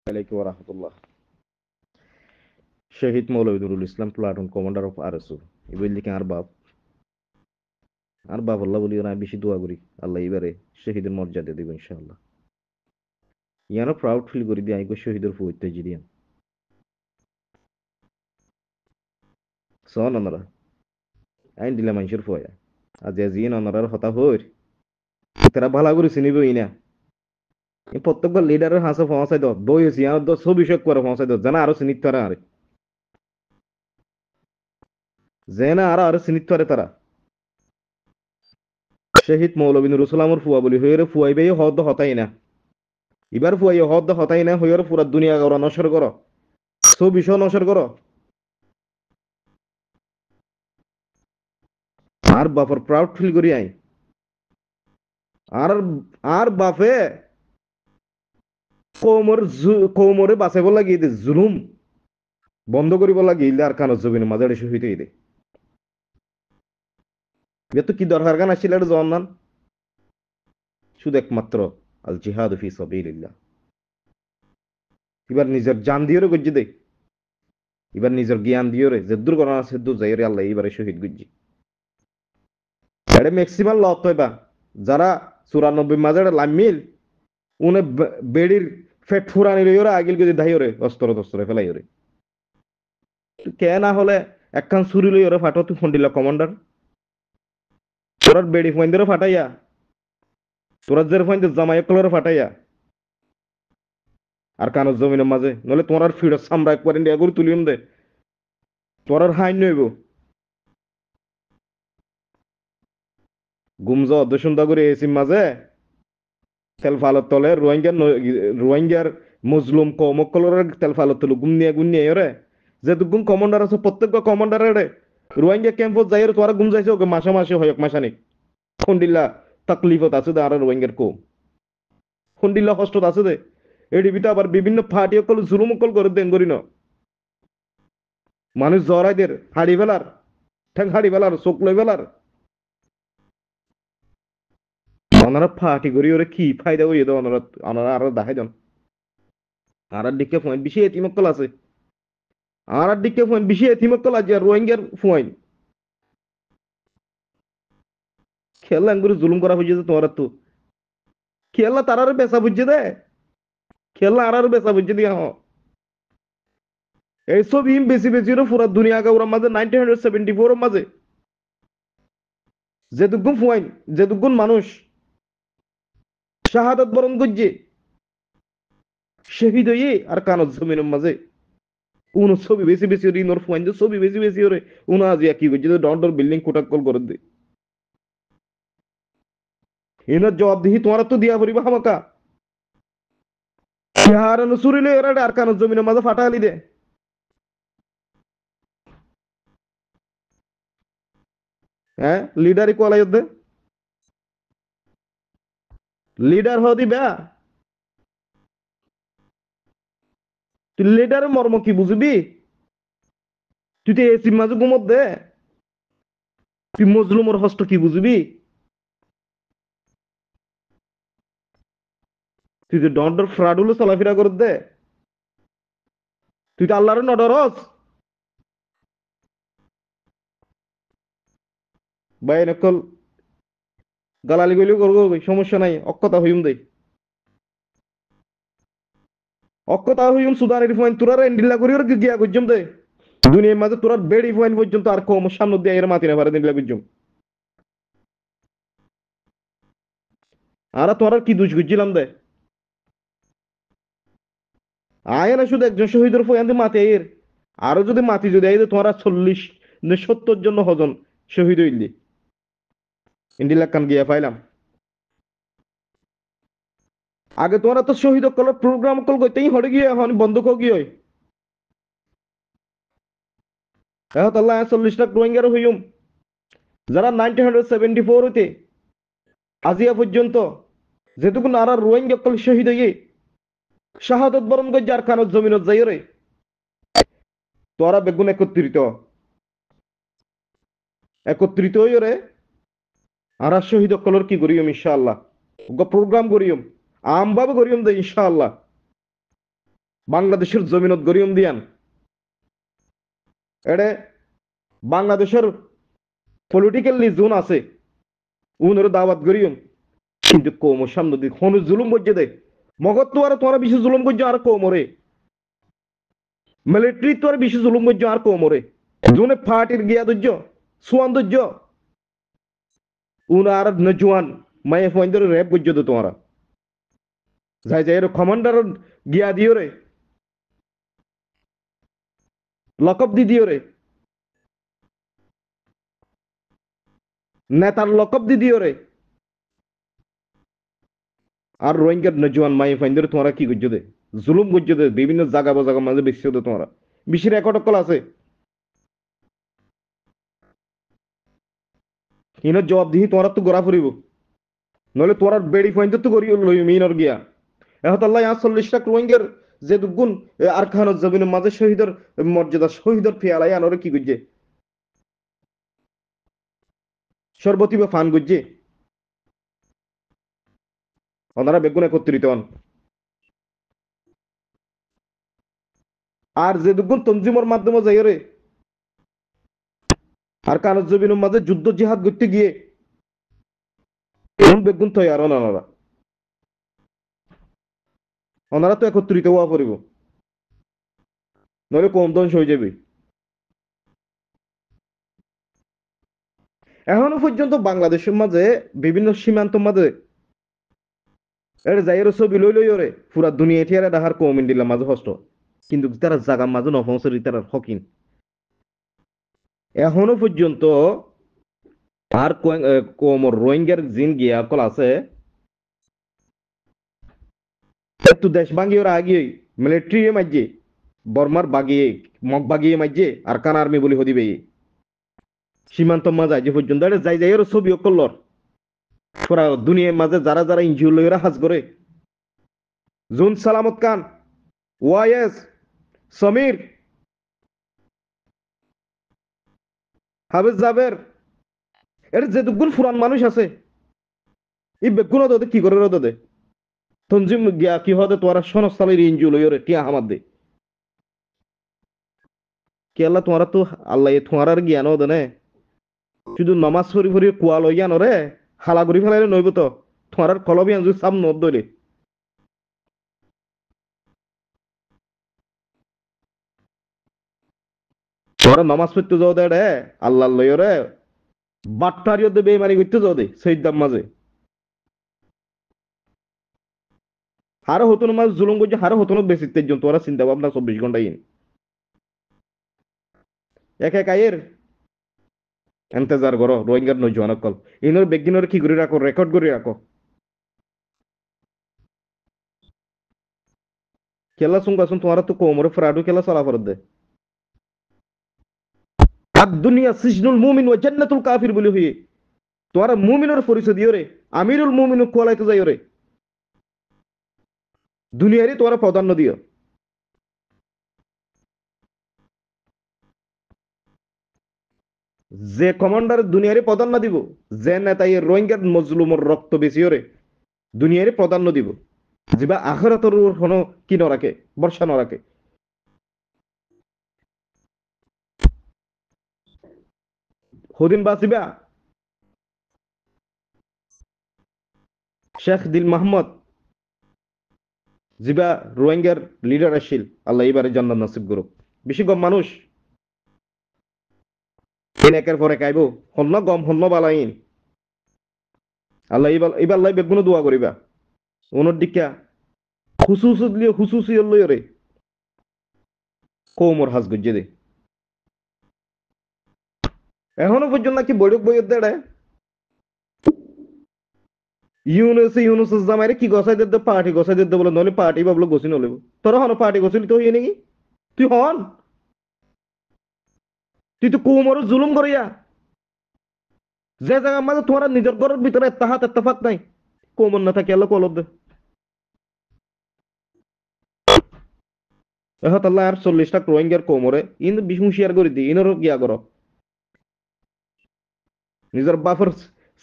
আলাইকুম রহমতুল্লাহ। শহীদ মৌলভী Nurul Islam, platoon commander of RSO. এবার লিখে আর বাপ আল্লাহ বলি না, বেশি দোয়া করি আল্লাহ এবারে শহীদের মর্যাদা দেব ইনশাআল্লাহ। ইয়ানো প্রাউড ফিল করি দিয়ে আইগো শহীদের ফুইতে জিদিয়ান সন অনরা আইন দিলা মানুষের ফয়া আজ জিন অনরার হতা হইর তারা ভালা করে চিনিব ইনা প্রত্যেকবার লিডারের হাসে পৌঁছাই দাও বই হয়েছি আর ছবি শোক করে পৌঁছাই দাও জানা আরো চিনিত পারে আরে জেনা আরো চিনিত পারে তারা শহীদ মৌলভী নুরুল ইসলামর ফুয়া বলি হইরে ফুয়াইবে হদ হতাই না এবার ফুয়াই হদ হতাই না হইরে পুরা দুনিয়া গৌরা নসর করো ছবি সহ নসর করো আর বাপর প্রাউড ফিল করি আই আর আর বাপে কৌমরে বাঁচাব লাগি জুলুম বন্ধ করিব লাগি ইলে আর কানত জবিন মাঝারে শহীদ হইতে তো কি দরকার গান আসছিল এটা জওয়ান শুধু একমাত্র আল জিহাদ ফি সাবিলিল্লাহ। এবার নিজের জান দিওরে গজ্জি দে, এবার নিজের জ্ঞান দিওরে যে দুর্ঘটনা আছে দূর যাইরে আল্লাহ এবারে শহীদ গজ্জি এটা ম্যাক্সিমাম লত হইবা যারা 94 মাঝারে লামিল উনে বেড়ির ফেট ফুরানি লইরে আগিল গদি দাইরে অস্ত্র তস্ত্র ফেলাইরে কে না হলে একখান ছুরি লইরে ফাটো তুই ফন্ডিলা কমান্ডার তোরার বেড়ি ফাইন্দরে ফাটাইয়া তোরা জের ফাইন্দে জামাই কলরে ফাটাইয়া আর কানোর জমিনের মাঝে নলে তোমার ফিরত সামরা একবার ইন্ডিয়া করে তুলিম দে তোর হাইন নইব গুমজ অধ্যসন্ধ্যা করে এসির মাঝে তেল ফালত তলে রোহিঙ্গার মজলুম কমকলরের তেল ফালত তলে গুম নিয়ে রে যে দুগুম কমান্ডার আছে প্রত্যেক কমান্ডারে রে রোহিঙ্গা ক্যাম্পত যাই তোরা গুম যাইছে ওকে মাসে হয় মাসানি খুন্ডিল্লা তাকলিফত আছে দে আর রোহিঙ্গার কো খুন্ডিল্লা কষ্টত আছে দে এডিবিতে আবার বিভিন্ন ফাটি অকল জুলুম অকল করে দেন করি ন মানুষ জরাইদের হাড়ি ফেলার ঠ্যাং হাড়ি ফেলার চোখ লই ফেলার ওনারা ফাটি করি ওরে কি ফায়দা হইয়ে দেয় ওনারা ওনারা আরো দেখাই দেন আর দিকে পয়েন্ট বেশি এতিমক্কল আছে আর দিকে পয়েন্ট বেশি এতিমক্কল আছে আর রোহিঙ্গার পয়েন্ট খেলা করে জুলুম করা হয়েছে তোমার তো খেলা তারার বেচা বুঝছে দে খেলা আর বেচা বুঝছে দিয়া এইসব ইম বেশি বেশি পুরা দুনিয়া ওরা মাঝে 1974 এর মাঝে যেটুকুন ফুয়াইন যেটুকুন মানুষ শাহাদত বরণ করছে শহীদ হয়ে আর কানত জমিনের মাঝে উন ছবি বেশি বেশি ওরে ইনর ফুয়াইন ছবি বেশি বেশি ওরে উনা আজি কি করছে ডন্ডর বিল্ডিং কোটাকল করে দে ইনার জবাব দিহি তোমার তো দিয়া পড়িবা হামাকা আর নসুরিলে এরা আর কানত জমিনের মাঝে ফাটালি দে হ্যাঁ লিডারই কোয়ালাই দে লিডার হ দিবা তুই লিডারের মর্ম কি বুঝবি তুই তো এসি মাঝে ঘুমত দে তুই মজলুমর হস্ত কি বুঝবি তুই তো ডন্ডর ফ্রাডুলো চলাফেরা করে দে তুই তো আল্লাহর নডরস ভাই নকল গালালি গইলেও করবো সমস্যা নাই অক্ষতা হইম দেই অক্ষতা হইম সুদানের পয়েন্ট তোরা এন্ডিল্লা করি ওর গিয়া গুজম দে দুনিয়ার মাঝে তোরা বেড়ি পয়েন্ট পর্যন্ত আর কম সামনে দিয়ে এর মাতি না পারে দিল্লা গুজম আর তোরা কি দুষ গুজছিলাম দে আয় না শুধু একজন শহীদের পয়েন্ট মাতি এর আরো যদি মাতি যদি আই তোমরা 40 70 জন হজন শহীদ হইলি ইন্ডিল্লা কান গিয়া পাইলাম আগে তোমরা তো শহীদ কল প্রোগ্রাম কল করতেই হড়ে গিয়ে এখন বন্ধ কো গিয়ে এখন আল্লাহ 40 লাখ রোহিঙ্গার হইম যারা 1974 হইতে আজিয়া পর্যন্ত যেটুকু নারা রোহিঙ্গা কল শহীদ হইয়ে শাহাদত বরণ করে যার খানত জমিনত যাই রে তোরা বেগুন একত্রিত হই রে আর শহীদ কলর কি করিম ইনশাআল্লাহ প্রোগ্রাম করিম আমভাবে করিম দে ইনশাআল্লাহ বাংলাদেশের জমিনত গরিয়ম দিয়ান এডে বাংলাদেশের পলিটিক্যালি জোন আছে উনের দাওয়াত গরিয়ম কিন্তু কৌমর সামনে দিক হনু জুলুম করছে দে মগত তো আর তোমার বেশি জুলুম করছে আর কৌমরে মিলিটারি তো আর বেশি জুলুম করছে আর কৌমরে জোনে ফাটির গিয়া দুর্য সুয়ান দুর্য উন আর নজওয়ান মায়ে ফোন রেপ করছে তো তোমারা যাই যাই কমান্ডার গিয়া দিও রে লকব দি দিও রে নেতার লকব দি দিও রে আর রোহিঙ্গার নজওয়ান মাই ফাইন্দের তোমরা কি করছো দে জুলুম করছো দে বিভিন্ন জায়গা বাজাগা মাঝে বেশি দে তোমরা বেশি রেকর্ড কল আছে ইনের জবাব দিহি তোমরা তো গোড়া ফুরিব নলে তোরা বেড়ি ফাইন্দের তো করি লই মিনর গিয়া এখন আল্লাহ 40 লাখ রোহিঙ্গার যে দুগুণ আর খান জমিনের মাঝে শহীদের মর্যাদা শহীদের ফিয়ালাই আনরে কি করছে সর্বতিব ফান করছে ওনারা বেগুন একত্রিত হন আর যে দুগুণ তঞ্জিমর মাধ্যমে যাই রে আর কানজ জমিনের মাঝে যুদ্ধ জিহাদ করতে গিয়ে কোন বেগুন তৈয়ার ওনারা ওনারা তো একত্রিত হওয়া পড়িব নইলে কম ধ্বংস হয়ে যাবে এখনো পর্যন্ত বাংলাদেশের মাঝে বিভিন্ন সীমান্ত মাঝে এর যাইয়ের ছবি লই লই ওরে পুরা দুনিয়া টিয়ারে ডাহার কম ইন্ডিলা মাঝে হস্ত কিন্তু তারা জাগা মাঝে নফসরি তারা হকিন এখনো পর্যন্ত আর কোমর রোহিঙ্গার জিন গিয়া কল আছে একটু দেশ ভাঙিয়ে ওরা আগিয়ে মিলিটারি মাঝে বর্মার বাগিয়ে মগ বাগিয়ে মাঝে আর কান আর্মি বলি হদিবে সীমান্ত মাঝে যে পর্যন্ত যাই যাই ওর ছবি করলর পুরা দুনিয়ার মাঝে যারা যারা ইনজিও লইরা হাজ করে জুন সালামত খান ওয়াইএস সমীর হাফেজ জাবের এর যে দুগুণ ফুরান মানুষ আছে এই বেগুন দে কি করে দে তঞ্জিম গিয়া কি হদে তোরা সনস্থালের ইনজিও লইরে টিয়া হামাদ দে কি আল্লাহ তোমারা তো আল্লাহ তোমার আর জ্ঞান দে নে শুধু নমাজ ফরি ফরি কুয়া লই জ্ঞান রে হালা করি ফেলাইলে নইব তো তোমার আর কলবি আনজু সাম নদ দইলে তোরা নমাজ পড়তে যাও দে রে আল্লাহ লই রে বাট্টারিও দে বেমানি করতে যাও দে সৈদাম মাঝে হারো হতন মাঝ জুলুম করছে হারো হতন বেশি তেজন তোরা চিন্তা ভাবনা 24 ঘন্টা ইন এক এক আয়ের এন্তেজার করো রোহিঙ্গার নজওয়ান কল ইনোর বেগিনোর কি করে রাখো রেকর্ড করে রাখো খেলা শুনকাছুন তোমার তো কোমরে ফ্রাডু খেলা চলা ফরত দে আর দুনিয়া সিজনুল মুমিন ও জান্নাতুল কাফির বলি হই তোরা মুমিনের পরিচয় দিও রে আমিরুল মুমিন কোলাইতে যাইও রে দুনিয়ারই তোরা প্রাধান্য দিও যে কমান্ডার দুনিয়ারই প্রাধান্য দিব যে নেতা এই রোহিঙ্গার মজলুমর রক্ত বেশিও রে দুনিয়ারই প্রাধান্য দিব যেবা আখরাতর কোনো কি নরাকে বর্ষা নরাকে হদিন বাসিবা শেখ দিল মাহমদ জিবা রোহিঙ্গার লিডার আসিল আল্লাহ এবারে জান্নাত নসিব করুক বেশি গম মানুষ একের পরে কাইব হন্ন গম হন্ন বালাইন আল্লাহ এবার লাই বেগুনো দোয়া করিবা ওনর দিকা হুসুসি লই রে কৌমর হাজ গজ্জে দে এখনো পর্যন্ত নাকি বৈঠক বইয়ের দেড়ে ইউনুস জামাইরে কি গসাই দিতে পার্টি গসাই দিতে বলে নলে পার্টি ভাবলো গছি নলে তোরা হন পার্টি গছিলি তো হইয়ে নাকি তুই হন তুই তো কৌমর জুলুম করিয়া যে জায়গার মাঝে তোমার নিজের ঘরের ভিতরে এত্তাফাক নাই কৌমর না থাকে আল্লাহ কলব দে এহত আল্লাহ আর 40 লাখ রোহিঙ্গার কৌমরে ইন হুঁশিয়ার করে দি ইনর গিয়া করো নিজের বাপের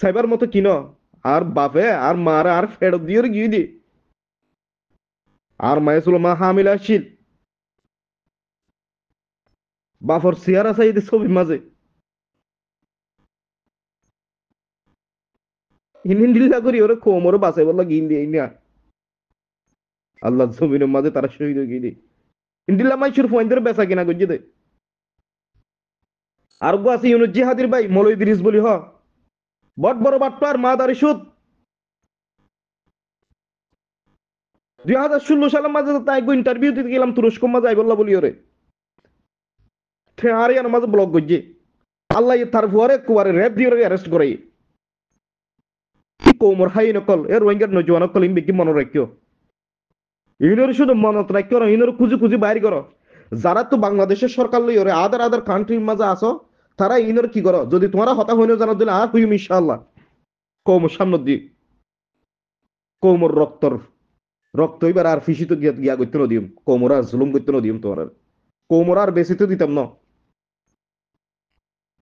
সাইবার মতো কিনো আর বাপে আর মারে আর ফেরত দিয়ে গিয়ে দি আর মায়ে ছিল মা হামিলা শীল বাফর সিয়ারা সাইদে ছবির মাঝে হিন্দিল্লা করি ওরে কোমরে বাঁচাই বললা গিন দিয়ে না আল্লাহ জমিনের মাঝে তারা শহীদ হয়ে গিয়ে ইন্দিল্লা মাইশুর ফোয়াইন্দের বেচা কিনা করছে দে আর গো আছে ইউনুস জিহাদির ভাই মৌলভী ইদ্রিস বলি হ বট বড় বাটপার মা দারি সুদ 2016 সালের মাঝে তাই গো ইন্টারভিউ দিতে গেলাম তুরস্ক মাঝে আই বললা বলি ওরে আর মাঝে ব্লক করছে আল্লাহ তার ফুয়ারে কুয়ারে রেপ দিয়ে অ্যারেস্ট করে কি কোমর হাই নকল এর রোহিঙ্গার নজওয়ান নকল ইন বেকি মনে রাখিও ইউনোর শুধু মনত রাখিও ইউনোর খুঁজি খুঁজি বাইর করো যারা তো বাংলাদেশের সরকার লই ওরে আদার আদার কান্ট্রির মাঝে আসো তারা ইউনোর কি করো যদি তোমারা হতা হইনো জানা দিলে আর হইম ইনশাআল্লাহ কোমর সামনে দি কোমর রক্তর রক্ত এবার আর ফিসি তো গিয়া করতে না দিম কোমর আর জুলুম করতে না দিম তোমার কোমর আর বেশি তো দিতাম না